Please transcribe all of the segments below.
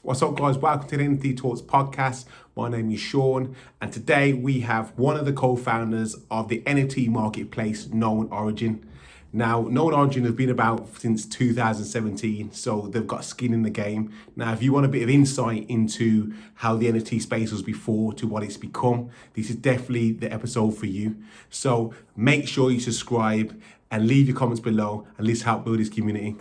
What's up, guys? Welcome to the NFT Talks podcast. My name is Sean, and today we have one of the co-founders of the NFT marketplace, Knownorigin. Now, Knownorigin has been about since 2017, so they've got skin in the game. Now, if you want a bit of insight into how the NFT space was before to what it's become, this is definitely the episode for you. So make sure you subscribe and leave your comments below, and let's help build this community.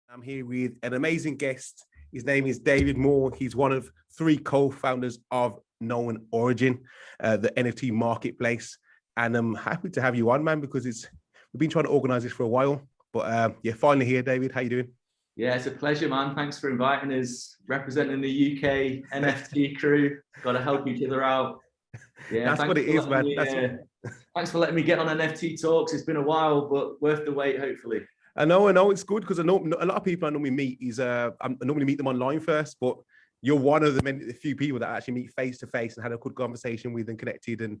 I'm here with an amazing guest. His name is David Moore. He's one of three co-founders of Knownorigin, the NFT marketplace. And I'm happy to have you on, man, because we've been trying to organize this for a while. But you're finally here, David. How you doing? Yeah, it's a pleasure, man. Thanks for inviting us, representing the UK NFT crew. Got to help each other out. Yeah, that's what it is, man. Thanks for letting me get on NFT Talks. It's been a while, but worth the wait, hopefully. I know, it's good because I know a lot of people I normally meet I normally meet them online first, but you're one of the few people that I actually meet face to face and had a good conversation with and connected. And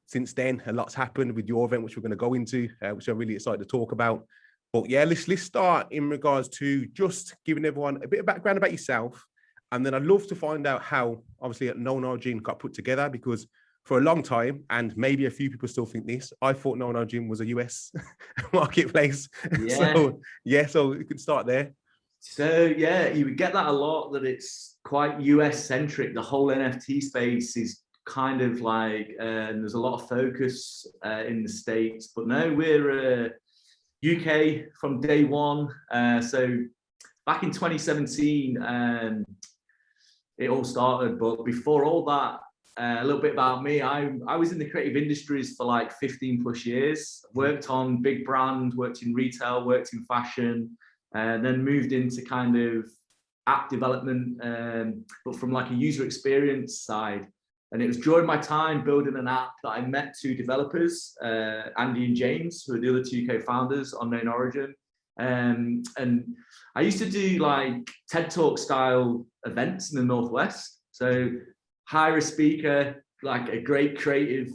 since then, a lot's happened with your event, which we're going to go into, which I'm really excited to talk about. But yeah, let's start in regards to just giving everyone a bit of background about yourself. And then I'd love to find out how, obviously, Knownorigin got put together, because for a long time, and maybe a few people still think this, I thought Knownorigin was a US marketplace. Yeah. So we could start there. So yeah, you would get that a lot, that it's quite US centric. The whole NFT space is kind of like, there's a lot of focus in the States, but no, we're UK from day one. So back in 2017, it all started, but before all that, a little bit about me. I was in the creative industries for like 15 plus years, worked on big brand, worked in retail, worked in fashion, and then moved into kind of app development, but from like a user experience side. And it was during my time building an app that I met two developers, Andy and James, who are the other two co-founders on Knownorigin. And I used to do like TED Talk style events in the Northwest. So hire a speaker, like a great creative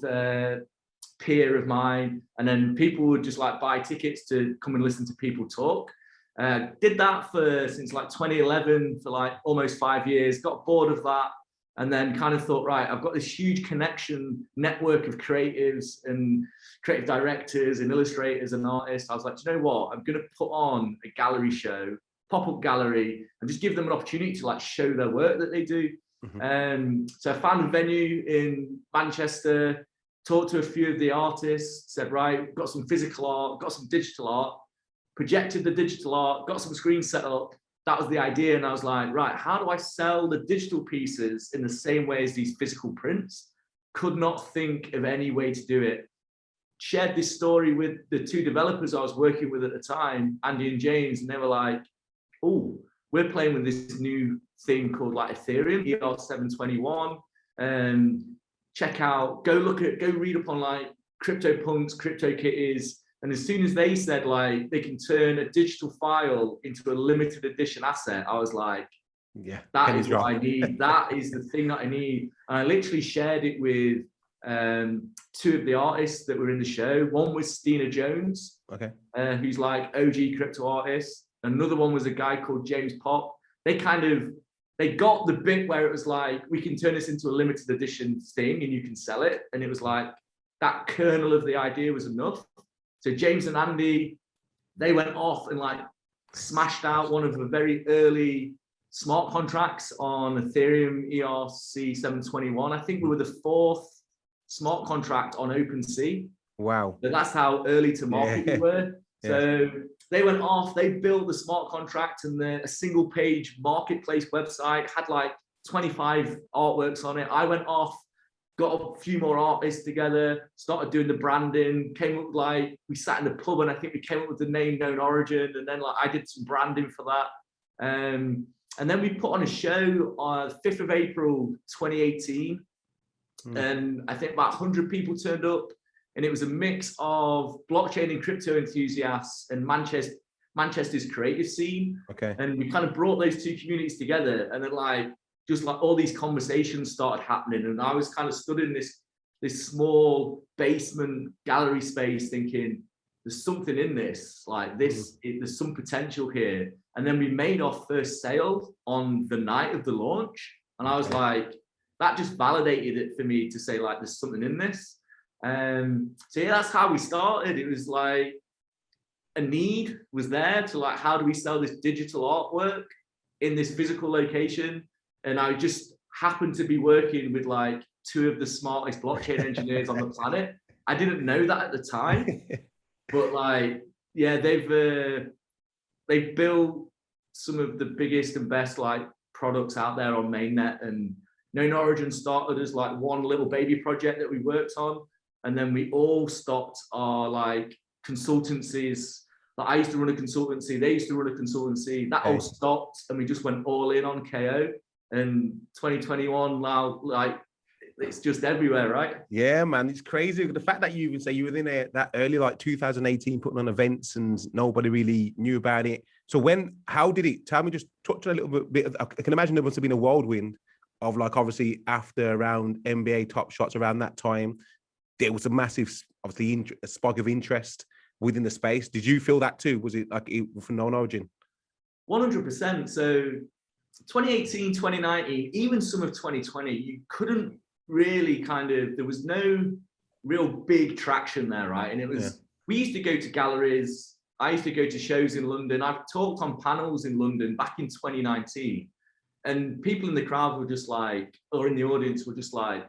peer of mine, and then people would just like buy tickets to come and listen to people talk. Did that since like 2011 for like almost 5 years, got bored of that, and then kind of thought, right, I've got this huge connection network of creatives and creative directors and illustrators and artists. I was like, you know what, I'm going to put on a gallery show, pop-up gallery, and just give them an opportunity to like show their work that they do. So I found a venue in Manchester, talked to a few of the artists, said, right, got some physical art, got some digital art, projected the digital art, got some screens set up. That was the idea. And I was like, right, how do I sell the digital pieces in the same way as these physical prints? Could not think of any way to do it. Shared this story with the two developers I was working with at the time, Andy and James, and they were like, oh, we're playing with this new thing called like Ethereum, ER721. Check out, go read up on like CryptoPunks, CryptoKitties. And as soon as they said like they can turn a digital file into a limited edition asset, I was like, yeah, that is what I need. That is the thing that I need. And I literally shared it with two of the artists that were in the show. One was Stina Jones, who's like OG crypto artist. Another one was a guy called James Pop. They got the bit where it was like, we can turn this into a limited edition thing and you can sell it. And it was like, that kernel of the idea was enough. So James and Andy, they went off and like smashed out one of the very early smart contracts on Ethereum ERC721. I think we were the fourth smart contract on OpenSea. Wow. So that's how early to market we were. So they went off, they built the smart contract, and a single page marketplace website had like 25 artworks on it. I went off, got a few more artists together, started doing the branding, came up with like, we sat in the pub and I think we came up with the name Knownorigin, and then like I did some branding for that. And then we put on a show on 5th of April, 2018. And I think about 100 people turned up. And it was a mix of blockchain and crypto enthusiasts and Manchester's creative scene. Okay. And we kind of brought those two communities together, and then like just like all these conversations started happening, and I was kind of stood in this small basement gallery space thinking there's something in this, like this, there's some potential here. And then we made our first sale on the night of the launch, and I was like, that just validated it for me to say like there's something in this. So yeah, that's how we started. It was like a need was there to like, how do we sell this digital artwork in this physical location? And I just happened to be working with like two of the smartest blockchain engineers on the planet. I didn't know that at the time, but like, yeah, they've built some of the biggest and best like products out there on mainnet. And Knownorigin started as like one little baby project that we worked on, and then we all stopped our like consultancies. Like I used to run a consultancy, they used to run a consultancy, that all stopped, and we just went all in on KO. And 2021 now, like it's just everywhere, right? Yeah, man, it's crazy. The fact that you even say you were in there that early, like 2018, putting on events and nobody really knew about it. So how did it, tell me, just touch on a little bit, I can imagine there must have been a whirlwind of like, obviously after around NBA Top Shots around that time, there was a massive, obviously a spark of interest within the space. Did you feel that too? Was it like for Knownorigin? 100%. So 2018, 2019, even some of 2020, you couldn't really there was no real big traction there, right? And it was, we used to go to galleries. I used to go to shows in London. I've talked on panels in London back in 2019. And people in the crowd were just like, or in the audience were just like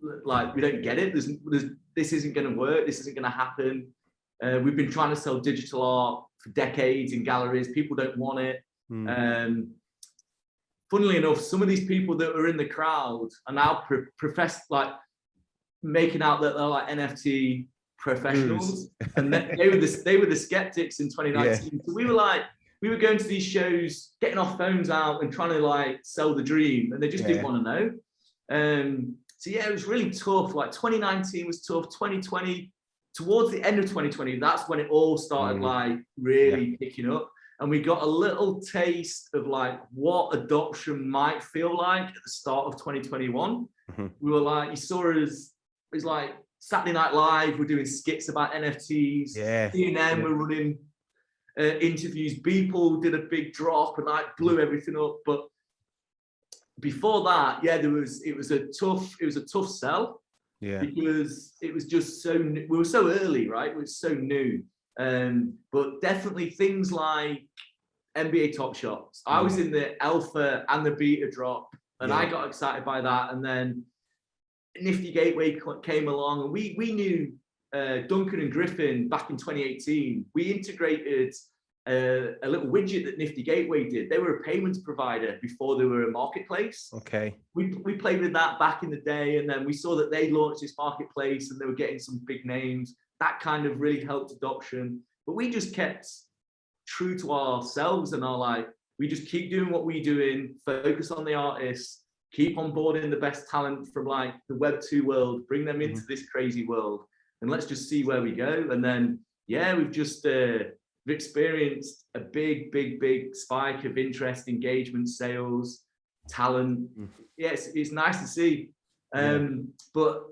we don't get it. This isn't going to work. This isn't going to happen. We've been trying to sell digital art for decades in galleries. People don't want it. Funnily enough, some of these people that were in the crowd are now making out that they're like NFT professionals, and they were the skeptics in 2019. So we were going to these shows, getting our phones out and trying to like sell the dream, and they just didn't want to know. So yeah, it was really tough. Like 2019 was tough. 2020, towards the end of 2020, that's when it all started like really picking up. And we got a little taste of like what adoption might feel like at the start of 2021. We were like, you saw us, it was like Saturday Night Live, we're doing skits about NFTs. CNN were running interviews. Beeple did a big drop and like blew everything up. But before that, it was a tough sell. Because it was just we were so early, right? It was so new. But definitely things like NBA Top Shots. I was in the alpha and the beta drop, and I got excited by that. And then Nifty Gateway came along, and we knew Duncan and Griffin back in 2018. We integrated a little widget that Nifty Gateway did. They were a payments provider before they were a marketplace. We played with that back in the day, and then we saw that they launched this marketplace and they were getting some big names. That kind of really helped adoption. But we just kept true to ourselves and we just keep doing what we're doing, focus on the artists, keep onboarding the best talent from like the Web 2 world, bring them into this crazy world, and let's just see where we go. And then, we've just we've experienced a big spike of interest, engagement, sales, talent. Yes, it's nice to see. But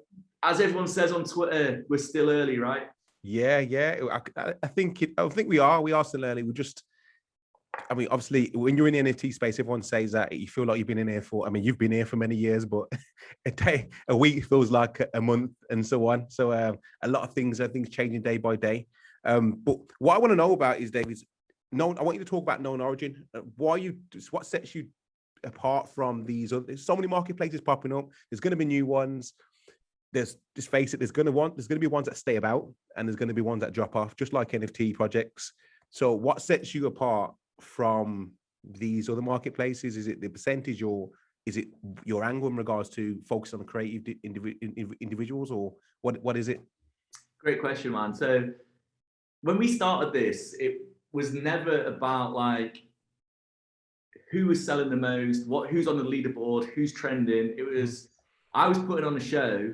as everyone says on Twitter, we're still early, right? I think we are still early. I mean, obviously, when you're in the NFT space, everyone says that you feel like you've been in here you've been here for many years, but a week feels like a month and so on. So a lot of things changing day by day. But what I want to know about is, David, I want you to talk about Knownorigin. What sets you apart from these? There's so many marketplaces popping up. There's going to be new ones. Just face it, there's going to be ones that stay about, and there's going to be ones that drop off, just like NFT projects. So what sets you apart from these other marketplaces? Is it the percentage, or is it your angle in regards to focus on the creative individuals, or what is it? Great question, man. So when we started this, it was never about like who was selling the most, who's on the leaderboard, who's trending. It was, I was putting on a show,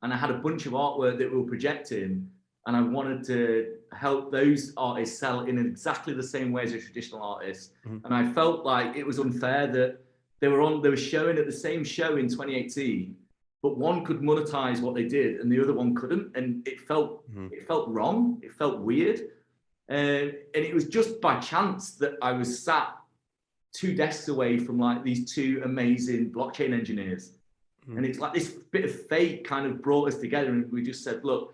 and I had a bunch of artwork that we were projecting, and I wanted to help those artists sell in exactly the same way as a traditional artist. And I felt like it was unfair that they were showing at the same show in 2018, but one could monetize what they did and the other one couldn't. And it felt wrong. It felt weird. And it was just by chance that I was sat 2 desks away from like these 2 amazing blockchain engineers. And it's like this bit of fate kind of brought us together, and we just said, look,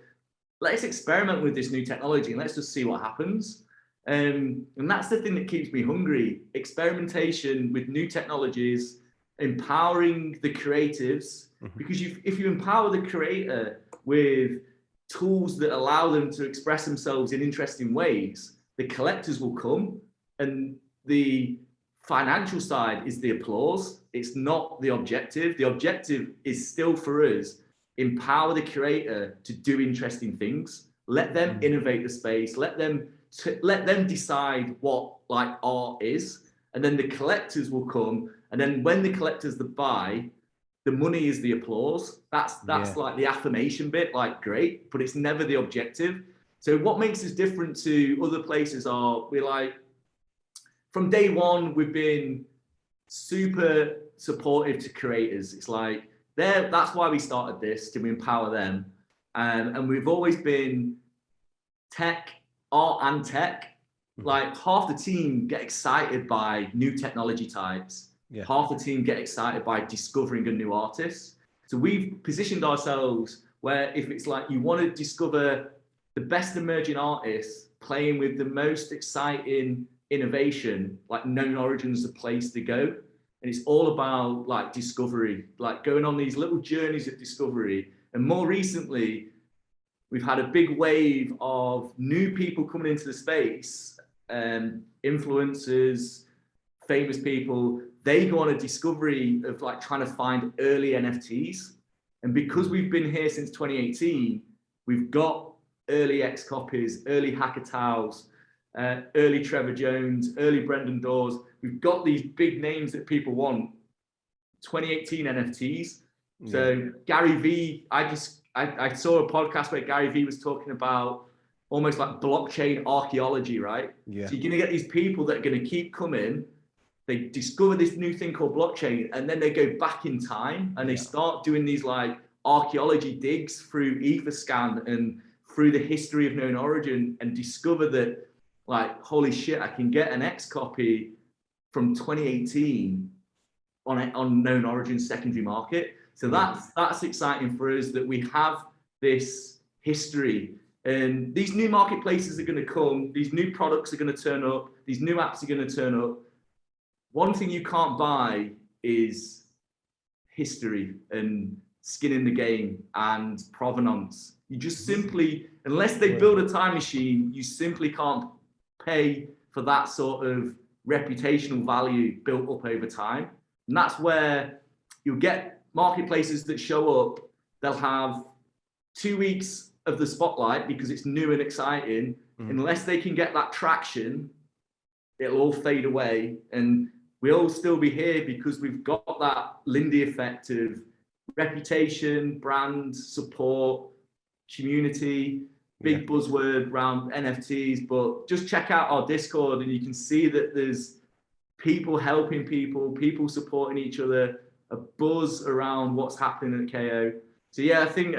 let's experiment with this new technology and let's just see what happens. And that's the thing that keeps me hungry. Experimentation with new technologies, empowering the creatives, because if you empower the creator with tools that allow them to express themselves in interesting ways, the collectors will come, and the financial side is the applause. It's not the objective. The objective is still for us, empower the creator to do interesting things. Let them innovate the space. Let them decide what like art is, and then the collectors will come. And then when the collectors that buy, the money is the applause. That's like the affirmation bit. Like great, but it's never the objective. So what makes us different to other places are we're like, from day one, we've been super supportive to creators. It's like that's why we started this, to empower them. And we've always been art and tech. Like half the team get excited by new technology types. Half the team get excited by discovering a new artist. So we've positioned ourselves where if it's like you want to discover the best emerging artists playing with the most exciting innovation, like Knownorigin is the place to go. And it's all about like discovery, like going on these little journeys of discovery. And more recently, we've had a big wave of new people coming into the space, influencers, famous people. They go on a discovery of like trying to find early NFTs. And because we've been here since 2018, we've got early X copies, early Hackataos, early Trevor Jones, early Brendan Dawes. We've got these big names that people want. 2018 NFTs. So Gary V, I saw a podcast where Gary V was talking about almost like blockchain archaeology, right? So you're going to get these people that are going to keep coming. They discover this new thing called blockchain, and then they go back in time and they start doing these like archaeology digs through Etherscan and through the history of Knownorigin, and discover that like, holy shit, I can get an X copy from 2018 on Knownorigin secondary market. So that's exciting for us, that we have this history, and these new marketplaces are going to come. These new products are going to turn up. These new apps are going to turn up. One thing you can't buy is history and skin in the game and provenance. You just simply, unless they build a time machine, you simply can't pay for that sort of reputational value built up over time. And that's where you'll get marketplaces that show up. They'll have 2 weeks of the spotlight because it's new and exciting. Unless they can get that traction, it'll all fade away. And we'll still be here because we've got that Lindy effect of reputation, brand, support, community, big buzzword around NFTs. But just check out our Discord and you can see that there's people helping people, people supporting each other, a buzz around what's happening at KO. So yeah, I think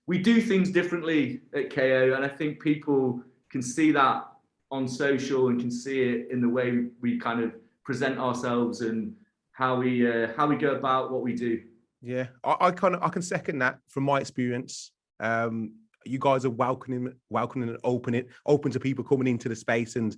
we do things differently at KO, and I think people can see that on social and can see it in the way we kind of present ourselves and how we go about what we do. Yeah, I can second that from my experience. You guys are welcoming and open to people coming into the space, and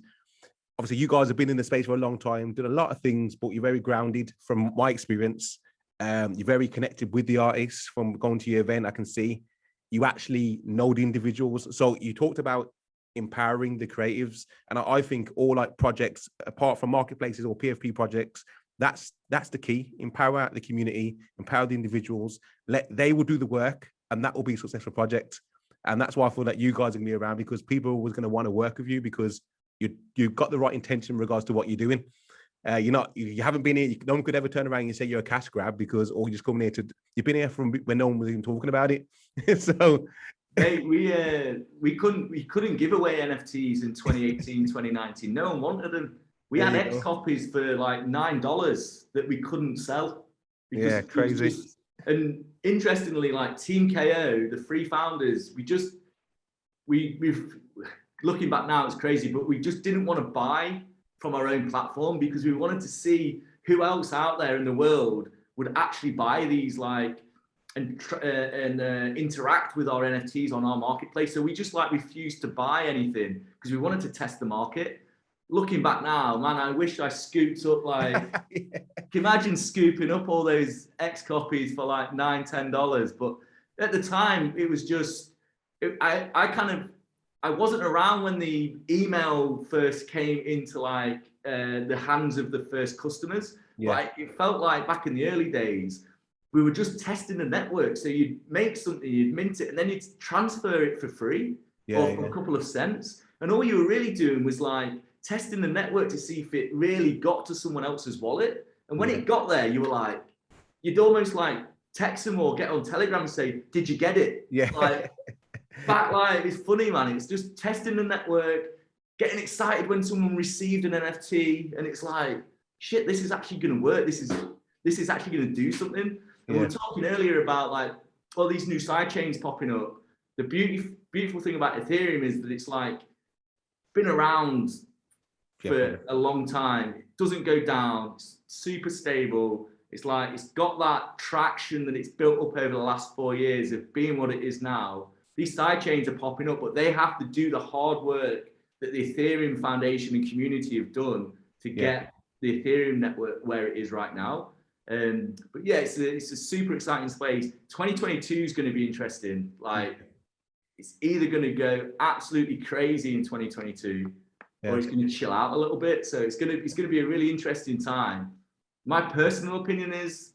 obviously you guys have been in the space for a long time, did a lot of things, but you're very grounded from my experience. You're very connected with the artists from going to your event. I can see you actually know the individuals. So you talked about empowering the creatives, and I think all like projects apart from marketplaces or PFP projects, that's the key. Empower the community, empower the individuals, they will do the work, and that will be a successful project. And that's why I feel that you guys are gonna be around, because people are always going to want to work with you because you've got the right intention in regards to what you're doing. You haven't been here. No one could ever turn around and say you're a cash grab, because or you're just coming here you've been here from when no one was even talking about it. So Mate, we couldn't give away NFTs in 2018, 2019. No one wanted them. We had X copies for like $9 that we couldn't sell. Because yeah, crazy. And interestingly, like Team KO, the three founders, we've looking back now, it's crazy, but we just didn't want to buy from our own platform because we wanted to see who else out there in the world would actually buy these, like, and interact with our NFTs on our marketplace. So we just like refused to buy anything because we wanted to test the market. Looking back now, man, I wish I scooped up like, yeah. Imagine scooping up all those X copies for like $9-10. But at the time, it was just, I wasn't around when the email first came into like the hands of the first customers. Yeah. But it felt like back in the early days, we were just testing the network. So you'd make something, you'd mint it, and then you'd transfer it for free or for a couple of cents. And all you were really doing was like testing the network to see if it really got to someone else's wallet. And when it got there, you were like, you'd almost like text them or get on Telegram and say, did you get it? Yeah. Like, back, like, it's funny, man. It's just testing the network, getting excited when someone received an NFT, and it's like, shit, this is actually going to work. This is actually going to do something. And we were talking earlier about like all these new side chains popping up. The beautiful thing about Ethereum is that it's like been around for a long time. It doesn't go down. It's super stable. It's like it's got that traction that it's built up over the last 4 years of being what it is now. These side chains are popping up, but they have to do the hard work that the Ethereum Foundation and community have done to get the Ethereum network where it is right now. But yeah, it's a super exciting space. 2022 is going to be interesting. Like, it's either going to go absolutely crazy in 2022, or it's going to chill out a little bit. So it's going to be a really interesting time. My personal opinion is,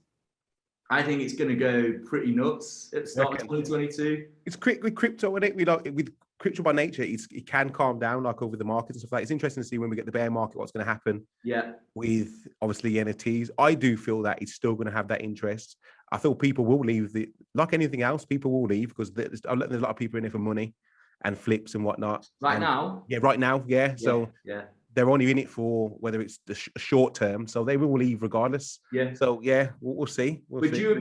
I think it's going to go pretty nuts at the start of 2022. It's with crypto, isn't it? With crypto by nature, it can calm down like over the market and stuff like that. It's interesting to see when we get the bear market, what's going to happen. Yeah. With obviously NFTs, I do feel that it's still going to have that interest. I feel people will leave like anything else. People will leave because there's a lot of people in it for money and flips and whatnot. Right now. Yeah, right now. Yeah. So they're only in it for whether it's the short term, so they will leave regardless. Yeah. So yeah, we'll see. We are due a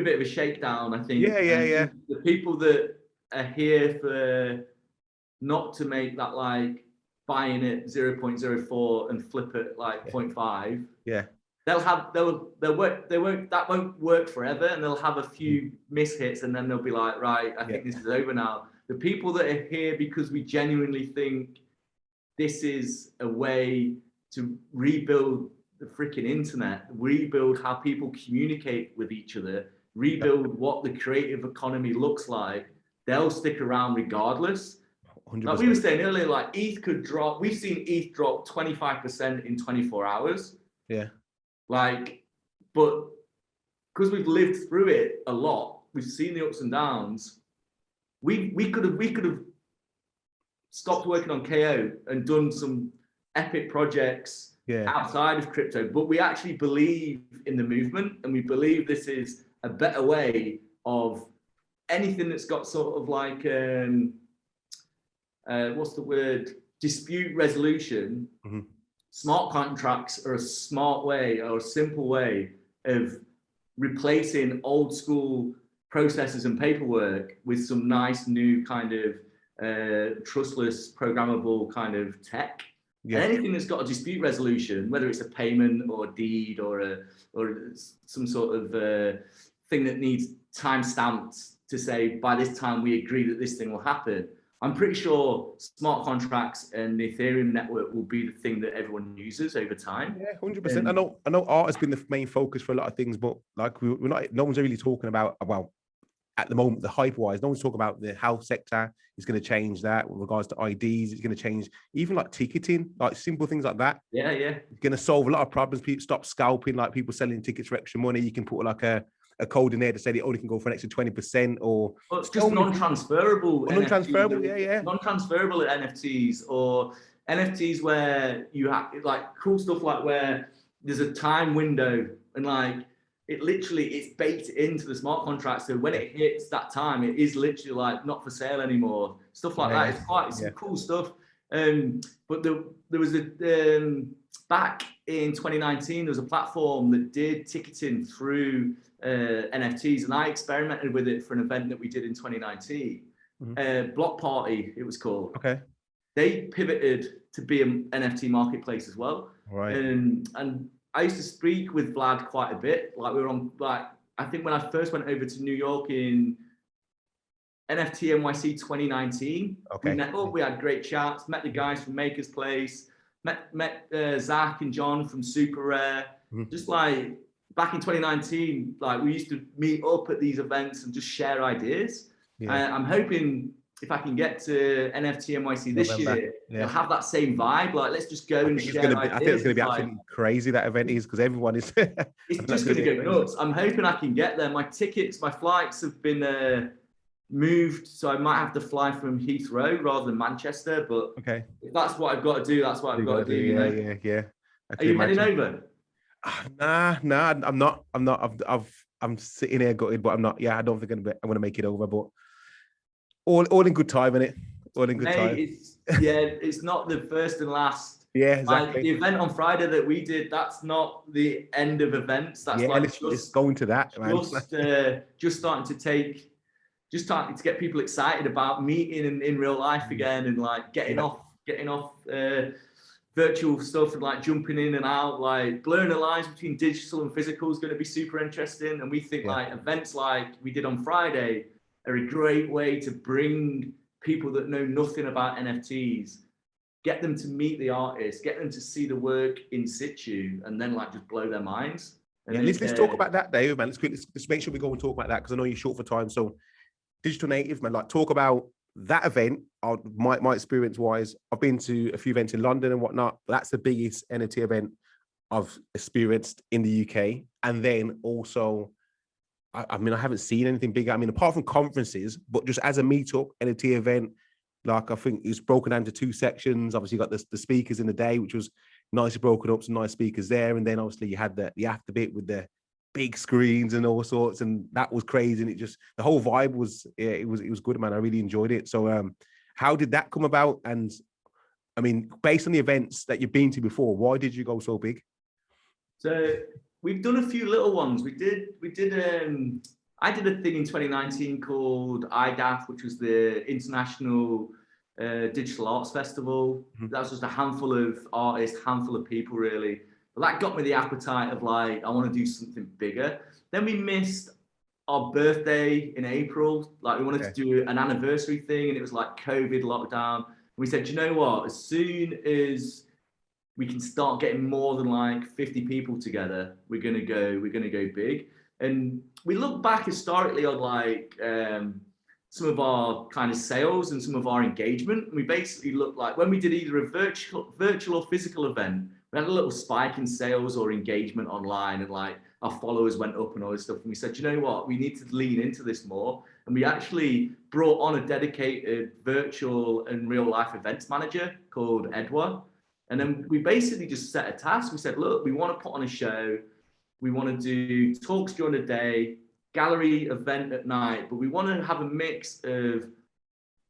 bit of a shakedown, I think. Yeah. The people that are here for not to make that like buying it 0.04 and flip it like 0.5. Yeah. That won't work forever, and they'll have a few mishits, and then they'll be like, right, I think this is over now. The people that are here because we genuinely think this is a way to rebuild the freaking internet, rebuild how people communicate with each other, rebuild what the creative economy looks like. They'll stick around regardless. 100%. Like we were saying earlier, like ETH could drop. We've seen ETH drop 25% in 24 hours. Yeah. Like, but because we've lived through it a lot, we've seen the ups and downs. We could have stopped working on KO and done some epic projects outside of crypto, but we actually believe in the movement, and we believe this is a better way of anything that's got sort of like what's the word, dispute resolution. Mm-hmm. Smart contracts are a smart way or a simple way of replacing old school processes and paperwork with some nice new kind of trustless, programmable kind of tech. Yeah. And anything that's got a dispute resolution, whether it's a payment or a deed or some sort of thing that needs timestamps to say by this time we agree that this thing will happen. I'm pretty sure smart contracts and the Ethereum network will be the thing that everyone uses over time. Yeah, 100%. I know art has been the main focus for a lot of things, but like we're not. No one's really talking about at the moment, the hype-wise, no one's talking about the health sector is going to change that with regards to IDs. It's going to change even like ticketing, like simple things like that. Yeah. It's going to solve a lot of problems. People stop scalping, like people selling tickets for extra money. You can put like a code in there to say they only can go for an extra 20% or... Well, it's just non-transferable. Non-transferable, Non-transferable NFTs or NFTs where you have like cool stuff like where there's a time window and like it literally, it's baked into the smart contract. So when it hits that time, it is literally like not for sale anymore. Stuff like that. It's quite some cool stuff. But there was back in 2019, there was a platform that did ticketing through NFTs, and I experimented with it for an event that we did in 2019. Block Party, it was called. Okay. They pivoted to be an NFT marketplace as well. Right. And I used to speak with Vlad quite a bit. Like we were on, like, I think when I first went over to New York in NFT NYC 2019, we met up, we had great chats, met the guys from Maker's Place, met Zach and John from Super Rare. Just like back in 2019, like we used to meet up at these events and just share ideas. I'm hoping if I can get to NFT NYC this year, it'll have that same vibe. Like, let's just go and share ideas. I think it's going to be absolutely crazy, that event is, because everyone is... it's just going to go nuts. I'm hoping I can get there. My tickets, my flights have been moved, so I might have to fly from Heathrow rather than Manchester, but if that's what I've got to do, that's what I've got to do. Yeah. Are you heading over? Nah, I'm not. I'm sitting here gutted, but I'm not. Yeah, I don't think I'm going to make it over, but all in good time, innit? All in good time. It's not the first and last. Yeah, exactly. The event on Friday that we did, that's not the end of events. That's let's go into that, man. Just starting to get people excited about meeting in real life again, and like getting off virtual stuff and like jumping in and out, like blurring the lines between digital and physical is going to be super interesting. And we think like events like we did on Friday are a great way to bring people that know nothing about NFTs, get them to meet the artists, get them to see the work in situ, and then like just blow their minds. And let's talk about that, Dave, man. Let's make sure we go and talk about that, because I know you're short for time. So digital native, man, like talk about that event. My experience wise, I've been to a few events in London and whatnot. That's the biggest NFT event I've experienced in the UK. And then also, I mean, I haven't seen anything bigger. I mean, apart from conferences, but just as a meetup NFT event, like I think it's broken down to two sections. Obviously, you got the speakers in the day, which was nicely broken up, some nice speakers there. And then obviously you had the after bit with the big screens and all sorts, and that was crazy. And it just, the whole vibe was, it was good, man. I really enjoyed it. So how did that come about? And I mean, based on the events that you've been to before, why did you go so big? So we've done a few little ones. I did a thing in 2019 called IDAF, which was the International Digital Arts Festival. That was just a handful of artists, handful of people really. But that got me the appetite of like, I want to do something bigger. Then we missed our birthday in April. Like we wanted to do an anniversary thing, and it was like COVID lockdown. And we said, you know what, as soon as we can start getting more than like 50 people together, we're gonna go big. And we look back historically on like some of our kind of sales and some of our engagement. And we basically looked like when we did either a virtual or physical event, we had a little spike in sales or engagement online, and like our followers went up and all this stuff. And we said, you know what, we need to lean into this more. And we actually brought on a dedicated virtual and real life events manager called Edward. And then we basically just set a task. We said, look, we want to put on a show. We want to do talks during the day, gallery event at night, but we want to have a mix of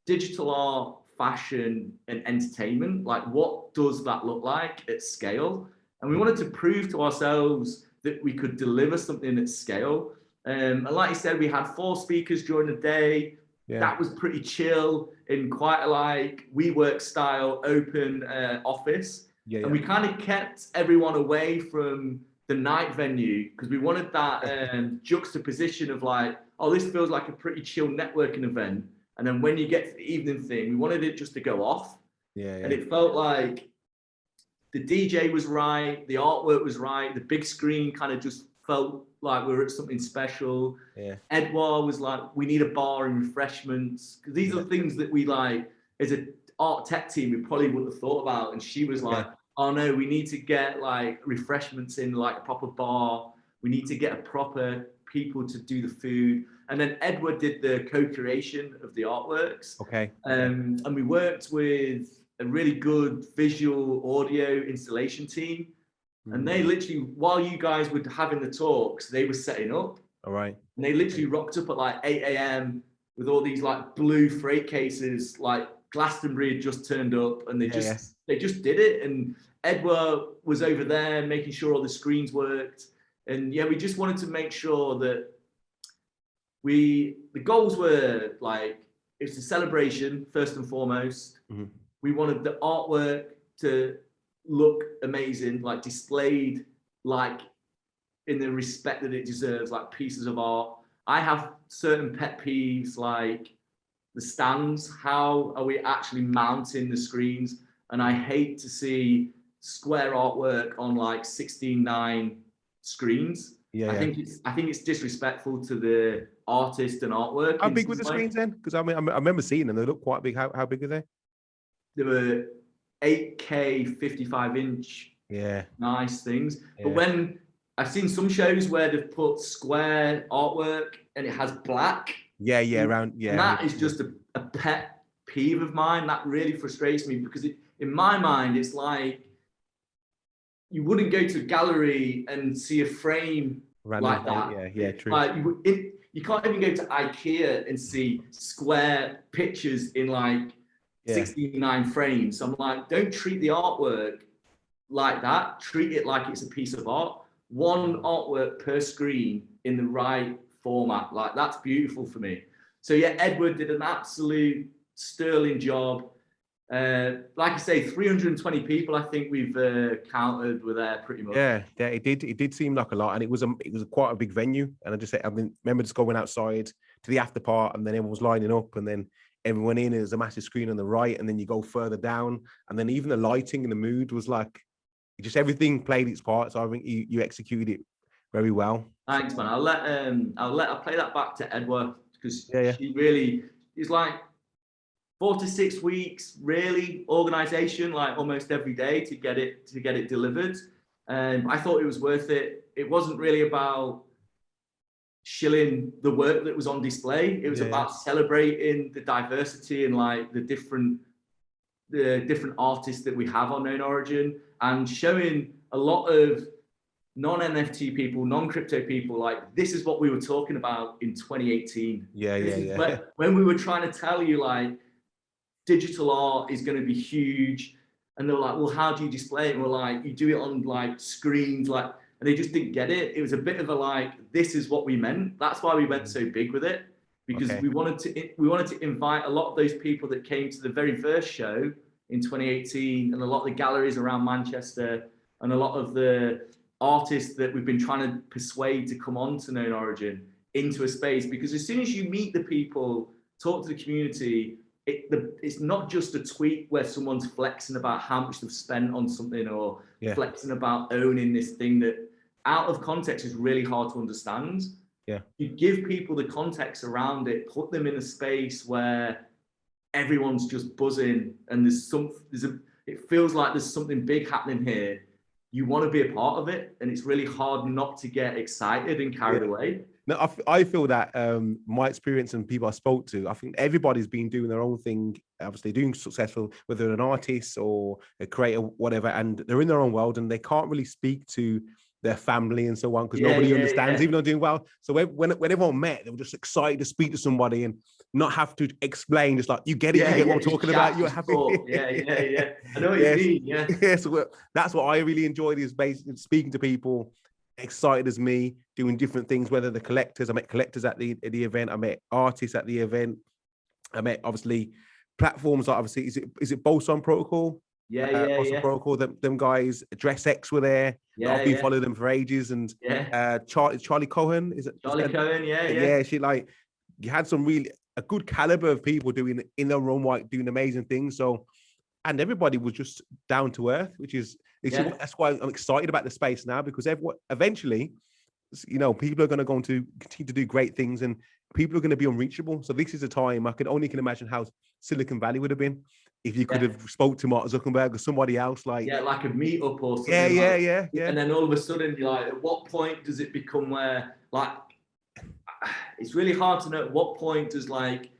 digital art, fashion, and entertainment. Like, what does that look like at scale? And we wanted to prove to ourselves that we could deliver something at scale. And like you said, we had 4 speakers during the day. That was pretty chill in quite a like WeWork style open office. And we kind of kept everyone away from the night venue because we wanted that juxtaposition of like, oh, this feels like a pretty chill networking event. And then when you get to the evening thing, we wanted it just to go off. And it felt like the DJ was right, the artwork was right, the big screen kind of just felt like we were at something special. Edouard was like, we need a bar and refreshments, because these are the things that we like as an art tech team we probably wouldn't have thought about. And she was like, oh no, we need to get like refreshments in like a proper bar, we need to get a proper people to do the food. And then Edward did the co-creation of the artworks. And we worked with a really good visual audio installation team. And they literally, while you guys were having the talks, they were setting up. All right. And they literally rocked up at like 8 a.m. with all these like blue freight cases, like Glastonbury had just turned up, and they just did it. And Edward was over there making sure all the screens worked. And yeah, we just wanted to make sure that the goals were like, it's a celebration first and foremost. We wanted the artwork to look amazing, like displayed like in the respect that it deserves, like pieces of art. I have certain pet peeves, like the stands. How are we actually mounting the screens? And I hate to see square artwork on like 16:9 screens. I think it's disrespectful to the artist and artwork. How big were the screens then? Because I mean, I remember seeing them. They look quite big. How big are they? They were 8K 55-inch. Yeah. Nice things. But when I've seen some shows where they've put square artwork and it has black. Yeah. And that is just a pet peeve of mine. That really frustrates me, because in my mind, it's like you wouldn't go to a gallery and see a frame like that. Yeah, true. Like you can't even go to IKEA and see square pictures in like 16:9 frames. So I'm like, don't treat the artwork like that. Treat it like it's a piece of art. One artwork per screen in the right format. Like, that's beautiful for me. So yeah, Edward did an absolute sterling job. Like I say, 320 people, I think we've counted, were there pretty much. Yeah, it did seem like a lot, and it was quite a big venue. And I remember just going outside to the after part, and then everyone was lining up, and then everyone in. There's a massive screen on the right, and then you go further down, and then even the lighting and the mood was like, just everything played its part. So I think you executed it very well. Thanks, man. I'll play that back to Edward, because she really is like 4 to 6 weeks, really, organization, like almost every day to get it delivered. I thought it was worth it. It wasn't really about shilling the work that was on display. It was about celebrating the diversity and like the different artists that we have on Knownorigin, and showing a lot of non-NFT people, non-crypto people, like, this is what we were talking about in 2018. When we were trying to tell you, like, digital art is going to be huge, and they were like, well, how do you display it? And we're like, you do it on like screens, like, and they just didn't get it. It was a bit of a like, this is what we meant. That's why we went so big with it, because we wanted to invite a lot of those people that came to the very first show in 2018, and a lot of the galleries around Manchester, and a lot of the artists that we've been trying to persuade to come on to Knownorigin into a space. Because as soon as you meet the people, talk to the community, it's not just a tweet where someone's flexing about how much they've spent on something, or flexing about owning this thing that out of context is really hard to understand. You give people the context around it, put them in a space where everyone's just buzzing, and it feels like there's something big happening here. You want to be a part of it, and it's really hard not to get excited and carried away. No, I feel that my experience and people I spoke to, I think everybody's been doing their own thing, obviously doing successful, whether an artist or a creator, whatever, and they're in their own world, and they can't really speak to their family and so on, because nobody understands, even though they're doing well. So when everyone met, they were just excited to speak to somebody and not have to explain, just like, you get it, you get what I'm talking about, you're happy. I know what you mean, So that's what I really enjoyed, is basically speaking to people excited as me, doing different things, whether the collectors, I met collectors at the event, I met artists at the event, I met obviously platforms like, obviously, is it Bolson Protocol? Bolson Protocol, them guys, Dress X were there. I've been following them for ages, and Charlie Cohen, is it? Charlie Cohen, she, like, you had some really a good caliber of people doing in their own right, doing amazing things. So, and everybody was just down to earth, which is that's why I'm excited about the space now, because eventually, you know, people are going to continue to do great things, and people are going to be unreachable. So this is a time I can imagine how Silicon Valley would have been if you could have spoke to Mark Zuckerberg or somebody else, like like a meetup or something. And then all of a sudden, you're like, at what point does it become where, like, it's really hard to know at what point does, like,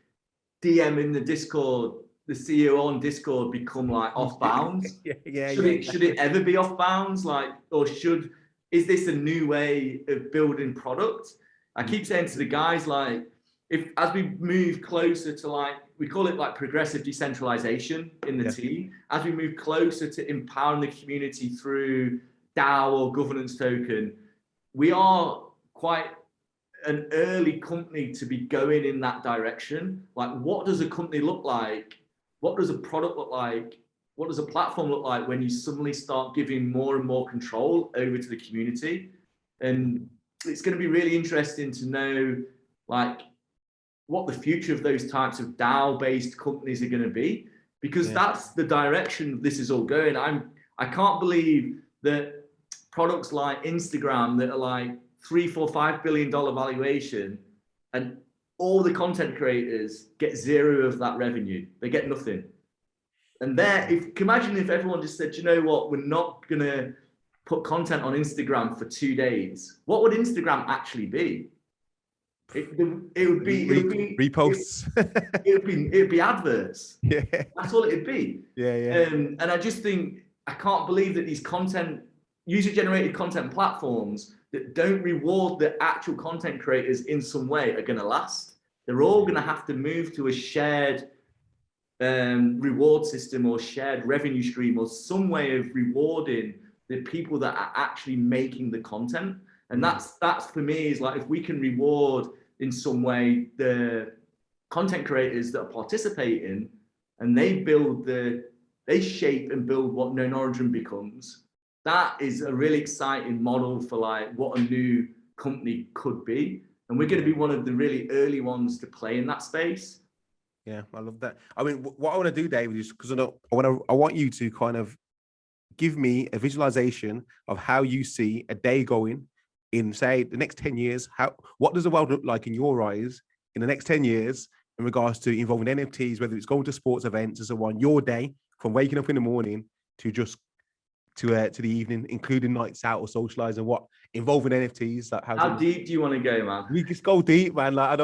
DM in the Discord the CEO on Discord become like off bounds? Should it ever be off bounds? Like, or is this a new way of building product? I keep saying to the guys, like, as we move closer to, like, we call it like progressive decentralization in the team, as we move closer to empowering the community through DAO or governance token, we are quite an early company to be going in that direction. Like, what does a company look like? What does a product look like? What does a platform look like when you suddenly start giving more and more control over to the community? And it's going to be really interesting to know, like, what the future of those types of DAO-based companies are going to be, because that's the direction this is all going. I can't believe that products like Instagram that are like $3, $4, $5 billion valuation, and all the content creators get zero of that revenue. They get nothing. And imagine if everyone just said, you know what, we're not going to put content on Instagram for 2 days. What would Instagram actually be? It would be reposts. It would be adverts. Yeah, that's all it'd be. Yeah. And I just think, I can't believe that these user-generated content platforms that don't reward the actual content creators in some way are going to last. They're all going to have to move to a shared reward system or shared revenue stream or some way of rewarding the people that are actually making the content. And that's for me, is like, if we can reward in some way the content creators that are participating, and they shape and build what Knownorigin becomes, that is a really exciting model for like what a new company could be. And we're going to be one of the really early ones to play in that space. Yeah, I love that. I mean, what I want to do, David, is because I want you to kind of give me a visualization of how you see a day going in, say, the next 10 years. What does the world look like in your eyes in the next 10 years in regards to involving NFTs, whether it's going to sports events and so on, your day from waking up in the morning to just to the evening, including nights out or socializing, what involving NFTs? Like, how deep do you want to go, man? We just go deep, man. Like,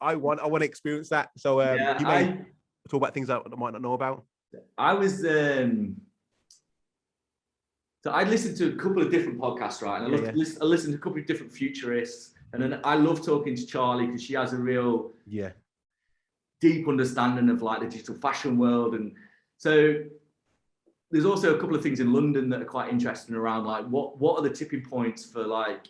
I want to experience that. So you may talk about things that I might not know about. I was so I listened to a couple of different podcasts, right? And I listened to a couple of different futurists, and then I love talking to Charlie because she has a real deep understanding of like the digital fashion world. And so there's also a couple of things in London that are quite interesting around like what are the tipping points for like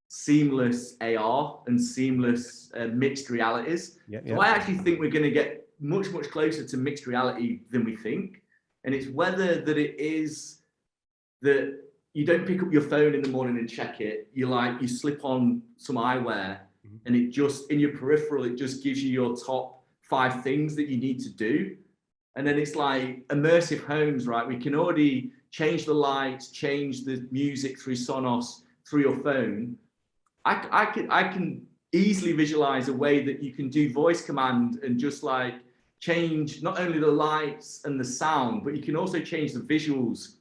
seamless AR and seamless mixed realities. So I actually think we're going to get much closer to mixed reality than we think. And it's whether that it is that you don't pick up your phone in the morning and check it. You slip on some eyewear, and it just, in your peripheral, it just gives you your top 5 things that you need to do. And then it's like immersive homes, right? We can already change the lights, change the music through Sonos, through your phone. I can easily visualize a way that you can do voice command and just like change not only the lights and the sound, but you can also change the visuals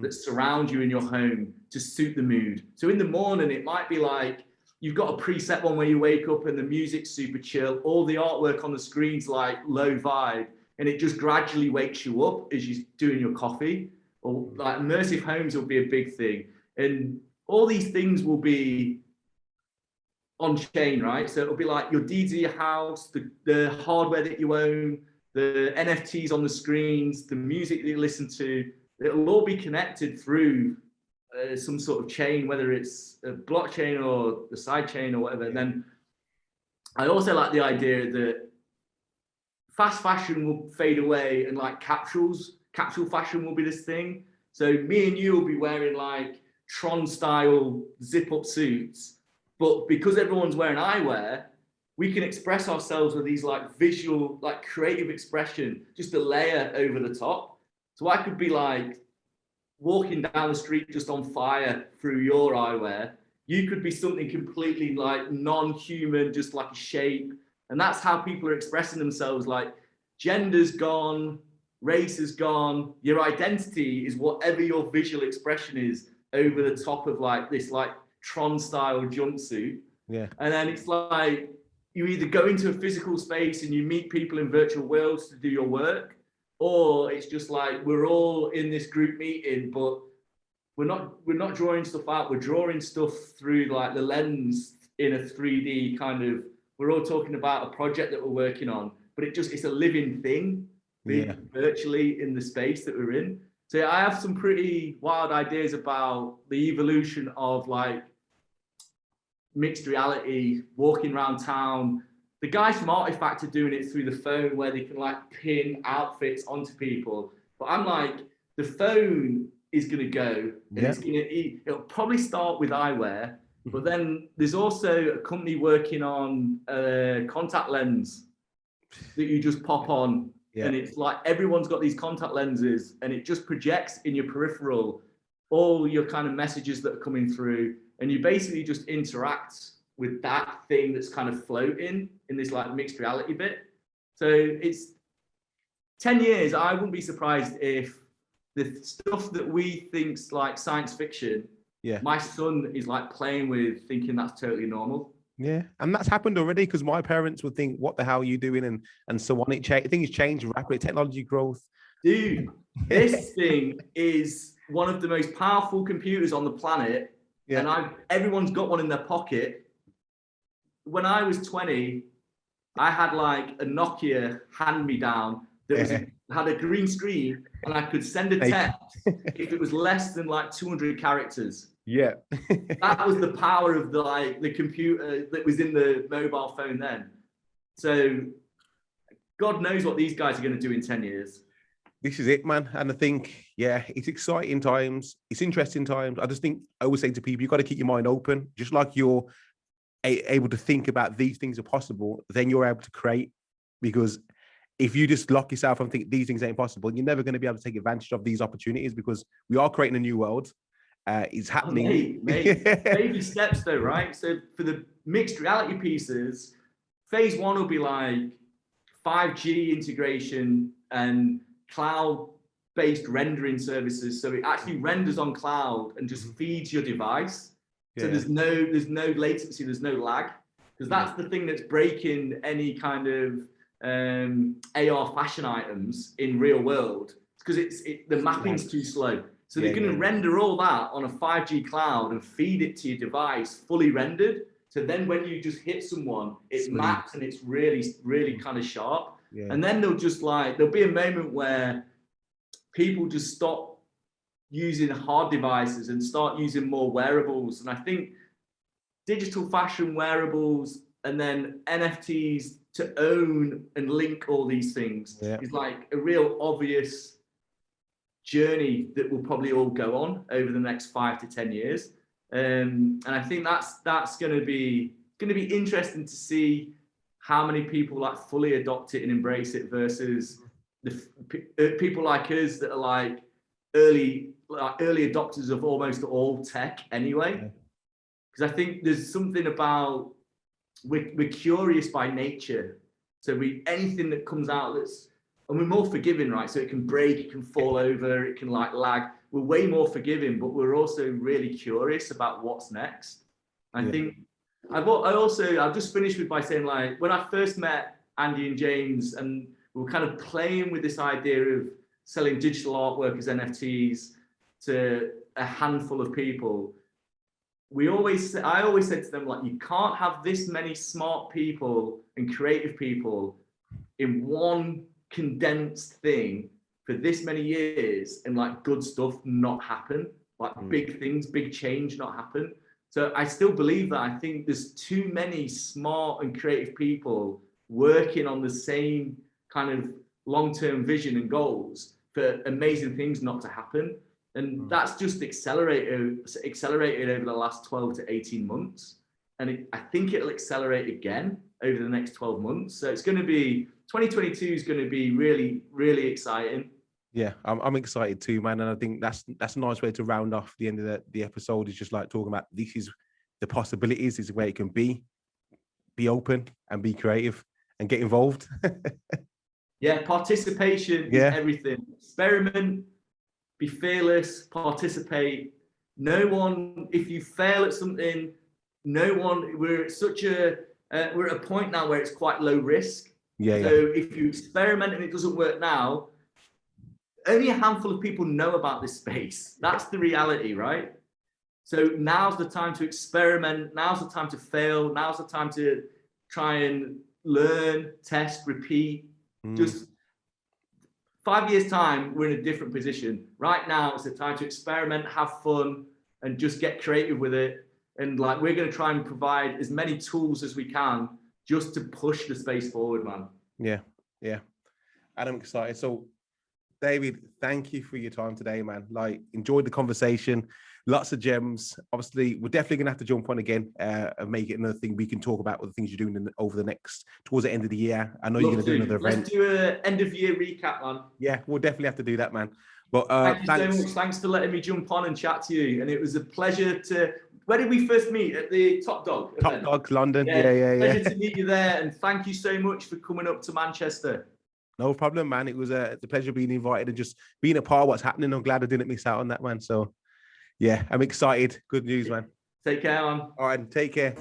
that surround you in your home to suit the mood. So in the morning, it might be like you've got a preset one where you wake up and the music's super chill, all the artwork on the screen's like low vibe, and it just gradually wakes you up as you're doing your coffee. Or like immersive homes will be a big thing. And all these things will be on chain, right? So it'll be like your deeds of your house, the hardware that you own, the NFTs on the screens, the music that you listen to. It'll all be connected through some sort of chain, whether it's a blockchain or the side chain or whatever. And then I also like the idea that fast fashion will fade away and like capsule fashion will be this thing. So me and you will be wearing like Tron style zip up suits, but because everyone's wearing eyewear, we can express ourselves with these like visual, like creative expression, just a layer over the top. So I could be like walking down the street just on fire through your eyewear. You could be something completely like non-human, just like a shape. And that's how people are expressing themselves. Like gender's gone, race is gone. Your identity is whatever your visual expression is over the top of like this like Tron style jumpsuit. Yeah. And then it's like you either go into a physical space and you meet people in virtual worlds to do your work, or it's just like we're all in this group meeting, but we're not drawing stuff out. We're drawing stuff through like the lens in a 3D kind of. We're all talking about a project that we're working on, but it's a living thing, virtually in the space that we're in. So I have some pretty wild ideas about the evolution of like mixed reality, walking around town. The guys from Artifact are doing it through the phone where they can like pin outfits onto people. But I'm like, the phone is going to go and it'll probably start with eyewear. But then there's also a company working on a contact lens that you just pop on. And it's like everyone's got these contact lenses and it just projects in your peripheral all your kind of messages that are coming through. And you basically just interact with that thing that's kind of floating in this like mixed reality bit. So it's 10 years. I wouldn't be surprised if the stuff that we think's like science fiction, my son is like playing with, thinking that's totally normal. Yeah, and that's happened already because my parents would think, "What the hell are you doing?" and so on. Things change rapidly. Technology growth. Dude, this thing is one of the most powerful computers on the planet, and everyone's got one in their pocket. When I was 20, I had like a Nokia hand-me-down that had a green screen, and I could send a text if it was less than like 200 characters. Yeah. That was the power of the computer that was in the mobile phone then. So God knows what these guys are going to do in 10 years. This is it, man. And I think, it's exciting times. It's interesting times. I always say to people, you've got to keep your mind open. Just like you're able to think about these things are possible, then you're able to create. Because if you just lock yourself and think these things ain't possible, you're never going to be able to take advantage of these opportunities because we are creating a new world. It's happening. Mate. Baby steps though, right? So for the mixed reality pieces, phase one will be like 5G integration and cloud-based rendering services. So it actually renders on cloud and just feeds your device. So there's no latency, there's no lag. Because that's the thing that's breaking any kind of AR fashion items in real world. Because the mapping's too slow. So they're going to render all that on a 5G cloud and feed it to your device fully rendered. So then when you just hit someone, it maps and it's really, really kind of sharp. Yeah. And then there'll be a moment where people just stop using hard devices and start using more wearables. And I think digital fashion wearables and then NFTs to own and link all these things is like a real obvious journey that will probably all go on over the next 5 to 10 years. And I think that's going to be interesting to see how many people like fully adopt it and embrace it versus the people like us that are like early adopters of almost all tech anyway. Because I think there's something about we're curious by nature. So anything that comes out and we're more forgiving, right? So it can break, it can fall over, it can like lag. We're way more forgiving, but we're also really curious about what's next. I think I'll just finish by saying, like, when I first met Andy and James and we were kind of playing with this idea of selling digital artwork as NFTs to a handful of people, I always said to them, like, you can't have this many smart people and creative people in one condensed thing for this many years and like good stuff not happen, like big things, big change not happen. So I still believe that. I think there's too many smart and creative people working on the same kind of long-term vision and goals for amazing things not to happen. And that's just accelerated over the last 12 to 18 months. And I think it'll accelerate again over the next 12 months. So 2022 is going to be really, really exciting. Yeah, I'm excited too, man. And I think that's a nice way to round off the end of the episode, is just like talking about this is the possibilities, this is where it can be open and be creative and get involved. Yeah, participation is everything. Experiment, be fearless, participate. No one, if you fail at something, we're at a point now where it's quite low risk. So if you experiment and it doesn't work now, only a handful of people know about this space. That's the reality, right? So now's the time to experiment. Now's the time to fail. Now's the time to try and learn, test, repeat. Just 5 years time, we're in a different position. Right now, it's the time to experiment, have fun, and just get creative with it. And like, we're going to try and provide as many tools as we can just to push the space forward, man. Yeah. And I'm excited. So David, thank you for your time today, man. Like, enjoyed the conversation. Lots of gems. Obviously, we're definitely going to have to jump on again and make it another thing we can talk about with the things you're doing over the next, towards the end of the year. I know you're going to do another event. Let's do an end of year recap, man. Yeah, we'll definitely have to do that, man. But thank you so much. Thanks for letting me jump on and chat to you. And it was a pleasure to... Where did we first meet? At the Top Dog event? Top Dog, London. Yeah. Pleasure to meet you there. And thank you so much for coming up to Manchester. No problem, man. It was a pleasure being invited and just being a part of what's happening. I'm glad I didn't miss out on that, man. So, yeah, I'm excited. Good news, man. Take care, man. All right, take care.